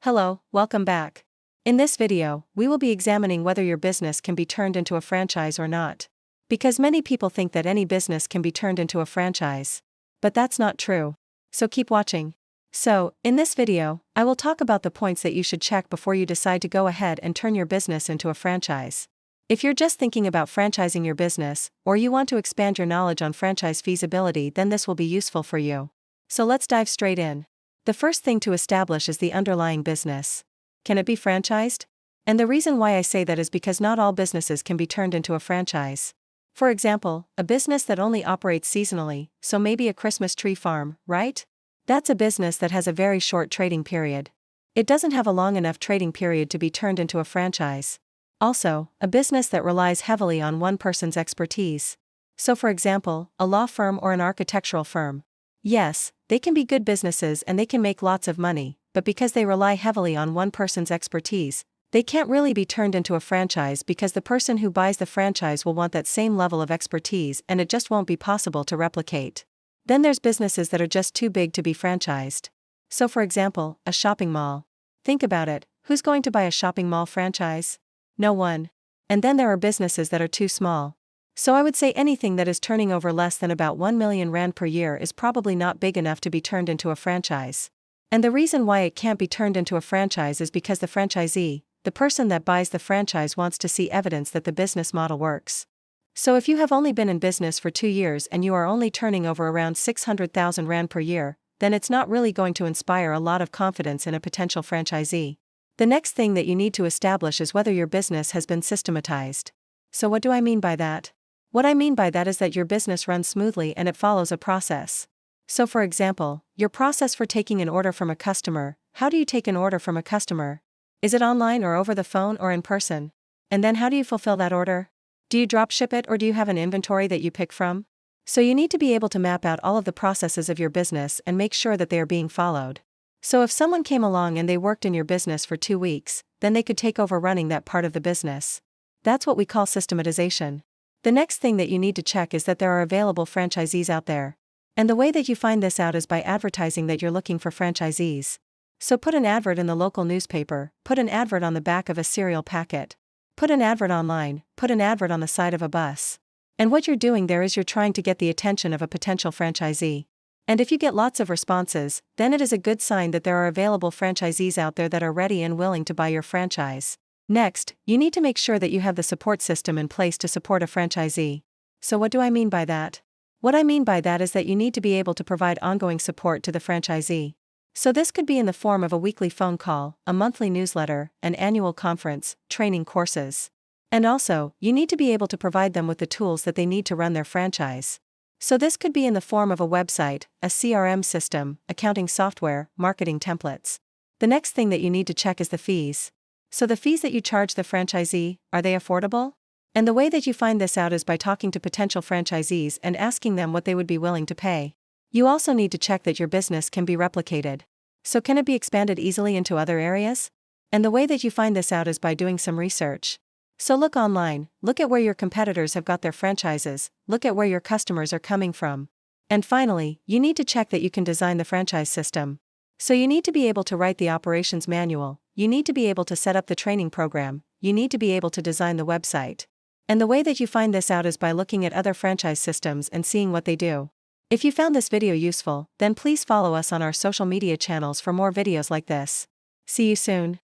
Hello, welcome back. In this video, we will be examining whether your business can be turned into a franchise or not. Because many people think that any business can be turned into a franchise. But that's not true. So keep watching. So, in this video, I will talk about the points that you should check before you decide to go ahead and turn your business into a franchise. If you're just thinking about franchising your business, or you want to expand your knowledge on franchise feasibility, then this will be useful for you. So let's dive straight in. The first thing to establish is the underlying business. Can it be franchised? And the reason why I say that is because not all businesses can be turned into a franchise. For example, a business that only operates seasonally, so maybe a Christmas tree farm, right? That's a business that has a very short trading period. It doesn't have a long enough trading period to be turned into a franchise. Also, a business that relies heavily on one person's expertise. So for example, a law firm or an architectural firm. Yes, they can be good businesses and they can make lots of money, but because they rely heavily on one person's expertise, they can't really be turned into a franchise because the person who buys the franchise will want that same level of expertise and it just won't be possible to replicate. Then there's businesses that are just too big to be franchised. So for example, a shopping mall. Think about it, who's going to buy a shopping mall franchise? No one. And then there are businesses that are too small. So I would say anything that is turning over less than about 1 million rand per year is probably not big enough to be turned into a franchise. And the reason why it can't be turned into a franchise is because the franchisee, the person that buys the franchise, wants to see evidence that the business model works. So if you have only been in business for 2 years and you are only turning over around 600,000 rand per year, then it's not really going to inspire a lot of confidence in a potential franchisee. The next thing that you need to establish is whether your business has been systematized. So what do I mean by that? What I mean by that is that your business runs smoothly and it follows a process. So for example, your process for taking an order from a customer. How do you take an order from a customer? Is it online or over the phone or in person? And then how do you fulfill that order? Do you drop ship it or do you have an inventory that you pick from? So you need to be able to map out all of the processes of your business and make sure that they are being followed. So if someone came along and they worked in your business for 2 weeks, then they could take over running that part of the business. That's what we call systematization. The next thing that you need to check is that there are available franchisees out there. And the way that you find this out is by advertising that you're looking for franchisees. So put an advert in the local newspaper, put an advert on the back of a cereal packet, put an advert online, put an advert on the side of a bus. And what you're doing there is you're trying to get the attention of a potential franchisee. And if you get lots of responses, then it is a good sign that there are available franchisees out there that are ready and willing to buy your franchise. Next, you need to make sure that you have the support system in place to support a franchisee. So what do I mean by that? What I mean by that is that you need to be able to provide ongoing support to the franchisee. So this could be in the form of a weekly phone call, a monthly newsletter, an annual conference, training courses. And also, you need to be able to provide them with the tools that they need to run their franchise. So this could be in the form of a website, a CRM system, accounting software, marketing templates. The next thing that you need to check is the fees. So the fees that you charge the franchisee, are they affordable? And the way that you find this out is by talking to potential franchisees and asking them what they would be willing to pay. You also need to check that your business can be replicated. So can it be expanded easily into other areas? And the way that you find this out is by doing some research. So look online, look at where your competitors have got their franchises, look at where your customers are coming from. And finally, you need to check that you can design the franchise system. So you need to be able to write the operations manual, you need to be able to set up the training program, you need to be able to design the website. And the way that you find this out is by looking at other franchise systems and seeing what they do. If you found this video useful, then please follow us on our social media channels for more videos like this. See you soon.